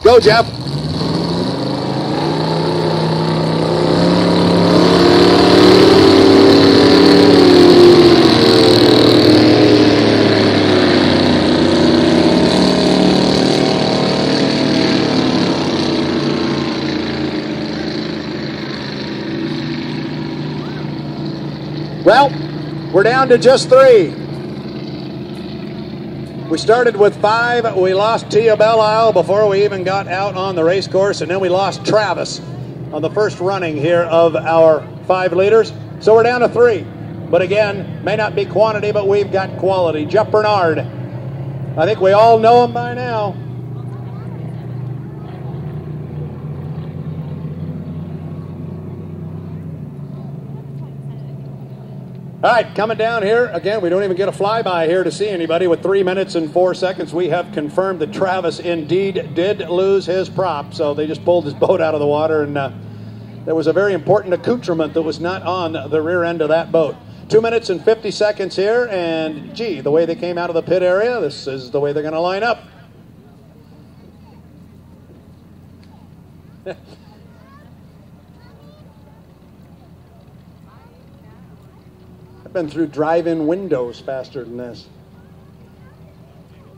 Go, Jeff. Well, we're down to just 3. We started with 5. We lost Tia Belle before we even got out on the race course, and then we lost Travis on the first running here of our 5 leaders. So we're down to 3. But again, may not be quantity, but we've got quality. Jeff Bernard. I think we all know him by now. All right, coming down here. Again, we don't even get a flyby here to see anybody. With 3 minutes and 4 seconds, we have confirmed that Travis indeed did lose his prop. So they just pulled his boat out of the water, and there was a very important accoutrement that was not on the rear end of that boat. 2 minutes and 50 seconds here, and gee, the way they came out of the pit area, this is the way they're going to line up. I've been through drive-in windows faster than this.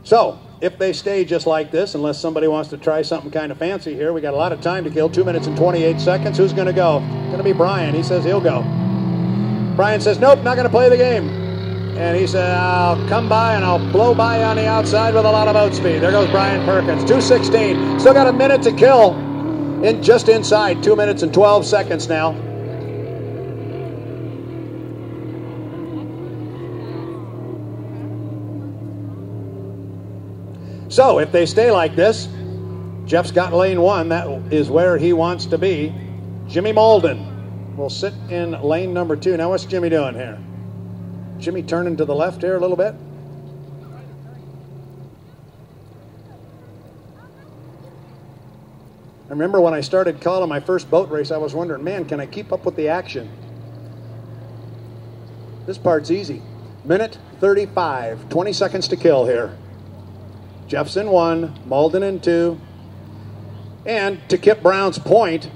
So, if they stay just like this, unless somebody wants to try something kind of fancy here, we got a lot of time to kill, 2 minutes and 28 seconds. Who's going to go? Going to be Brian. He says he'll go. Brian says, nope, not going to play the game. And he said, I'll come by and I'll blow by on the outside with a lot of boat speed. There goes Brian Perkins, 2:16. Still got a minute to kill. Just inside, 2 minutes and 12 seconds now. So, if they stay like this, Jeff's got lane 1. That is where he wants to be. Jimmy Malden will sit in lane number 2. Now, what's Jimmy doing here? Jimmy turning to the left here a little bit. I remember when I started calling my first boat race, I was wondering, man, can I keep up with the action? This part's easy. Minute 35, 20 seconds to kill here. Jeff's in 1, Malden in 2. And to Kip Brown's point,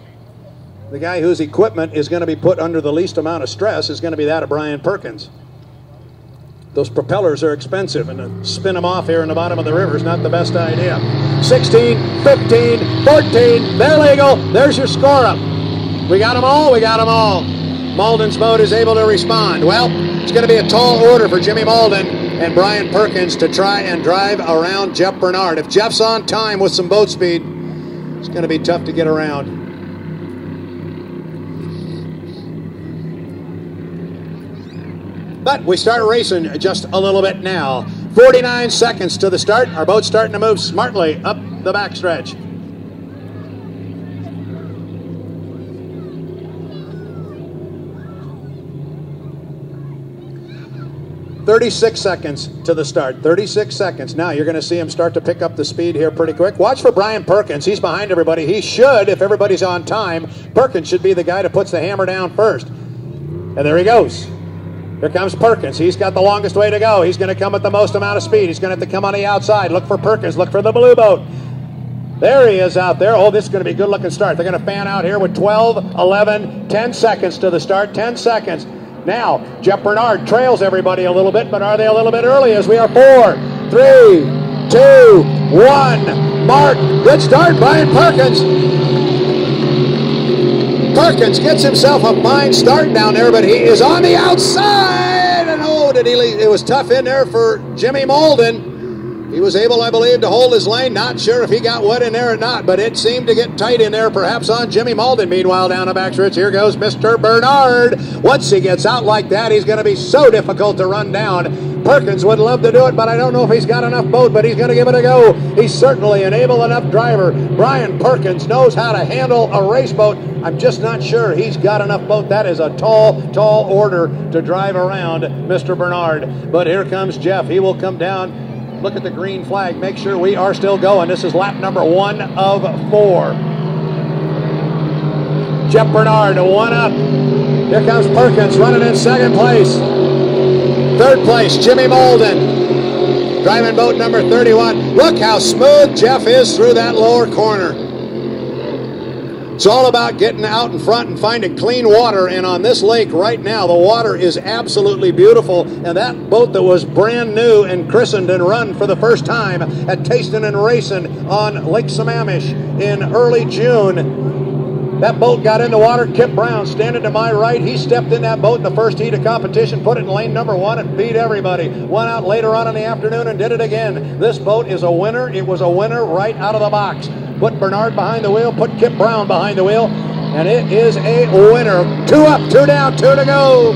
the guy whose equipment is going to be put under the least amount of stress is going to be that of Brian Perkins. Those propellers are expensive, and to spin them off here in the bottom of the river is not the best idea. 16, 15, 14, they're legal. There's your score up. We got them all, we got them all. Malden's boat is able to respond. Well, it's going to be a tall order for Jimmy Malden and Brian Perkins to try and drive around Jeff Bernard. If Jeff's on time with some boat speed, it's going to be tough to get around. But we start racing just a little bit now. 49 seconds to the start. Our boat's starting to move smartly up the backstretch. 36 seconds to the start. 36 seconds. Now you're going to see him start to pick up the speed here pretty quick. Watch for Brian Perkins. He's behind everybody. He should, if everybody's on time, Perkins should be the guy that puts the hammer down first. And there he goes. Here comes Perkins. He's got the longest way to go. He's going to come at the most amount of speed. He's going to have to come on the outside. Look for Perkins. Look for the blue boat. There he is out there. Oh, this is going to be a good-looking start. They're going to fan out here with 12, 11, 10 seconds to the start. 10 seconds. Now, Jeff Bernard trails everybody a little bit, but are they a little bit early as we are 4, 3, 2, 1. Mark, good start, Brian Perkins. Perkins gets himself a fine start down there, but he is on the outside. And oh, did he leave? It was tough in there for Jimmy Malden. He was able, I believe, to hold his lane. Not sure if he got wet in there or not, but it seemed to get tight in there, perhaps on Jimmy Malden. Meanwhile, down the backstretch, here goes Mr. Bernard. Once he gets out like that, he's going to be so difficult to run down. Perkins would love to do it, but I don't know if he's got enough boat, but he's going to give it a go. He's certainly an able enough driver. Brian Perkins knows how to handle a race boat. I'm just not sure he's got enough boat. That is a tall, tall order to drive around Mr. Bernard. But here comes Jeff. He will come down. Look at the green flag. Make sure we are still going. This is lap number 1 of 4. Jeff Bernard, 1 up. Here comes Perkins running in second place. Third place, Jimmy Malden. Driving boat number 31. Look how smooth Jeff is through that lower corner. It's all about getting out in front and finding clean water, and on this lake right now, the water is absolutely beautiful, and that boat that was brand new and christened and run for the first time at Tasting and Racing on Lake Sammamish in early June, that boat got in the water. Kip Brown standing to my right, he stepped in that boat in the first heat of competition, put it in lane number 1 and beat everybody. Went out later on in the afternoon and did it again. This boat is a winner. It was a winner right out of the box. Put Bernard behind the wheel, put Kip Brown behind the wheel, and it is a winner. 2 up, 2 down, 2 to go.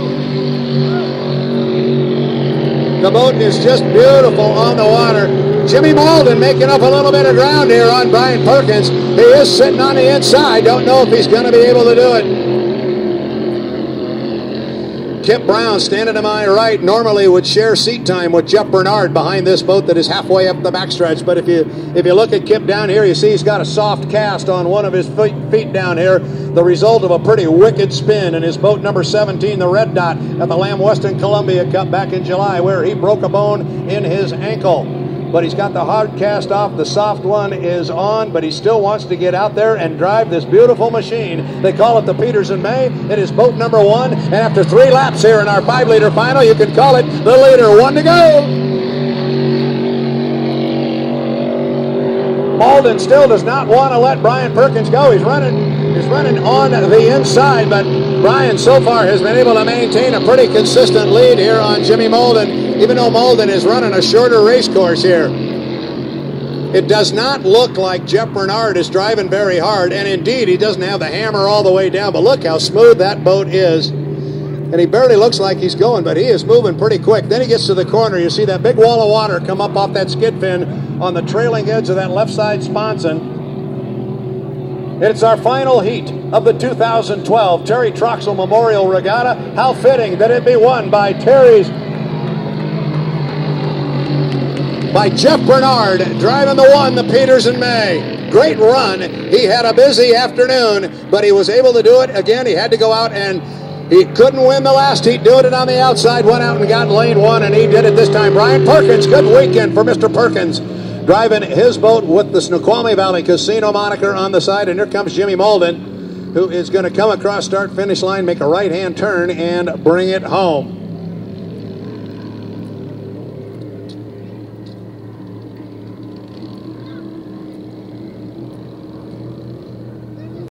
The boat is just beautiful on the water. Jimmy Malden making up a little bit of ground here on Brian Perkins. He is sitting on the inside. Don't know if he's going to be able to do it. Kip Brown standing to my right normally would share seat time with Jeff Bernard behind this boat that is halfway up the backstretch. But if you look at Kip down here, you see he's got a soft cast on one of his feet down here, the result of a pretty wicked spin in his boat number 17, the Red Dot, at the Lamb Weston Columbia Cup back in July, where he broke a bone in his ankle. But he's got the hard cast off, the soft one is on, but he still wants to get out there and drive this beautiful machine. They call it the Peters in May. It is boat number 1, and after 3 laps here in our 5-liter final, you can call it the leader. 1 to go. Malden still does not want to let Brian Perkins go. He's running on the inside, but Brian so far has been able to maintain a pretty consistent lead here on Jimmy Malden, even though Malden is running a shorter race course here. It does not look like Jeff Bernard is driving very hard, and indeed he doesn't have the hammer all the way down, but look how smooth that boat is. And he barely looks like he's going, but he is moving pretty quick. Then he gets to the corner. You see that big wall of water come up off that skid fin on the trailing edge of that left side sponson. It's our final heat of the 2012 Terry Troxell Memorial Regatta. How fitting that it be won by Jeff Bernard, driving the 1, the Peters in May. Great run. He had a busy afternoon, but he was able to do it again. He had to go out, and he couldn't win the last heat doing it on the outside. Went out and got lane 1, and he did it this time. Brian Perkins, good weekend for Mr. Perkins, driving his boat with the Snoqualmie Valley Casino moniker on the side. And here comes Jimmy Malden, who is going to come across start-finish line, make a right-hand turn, and bring it home.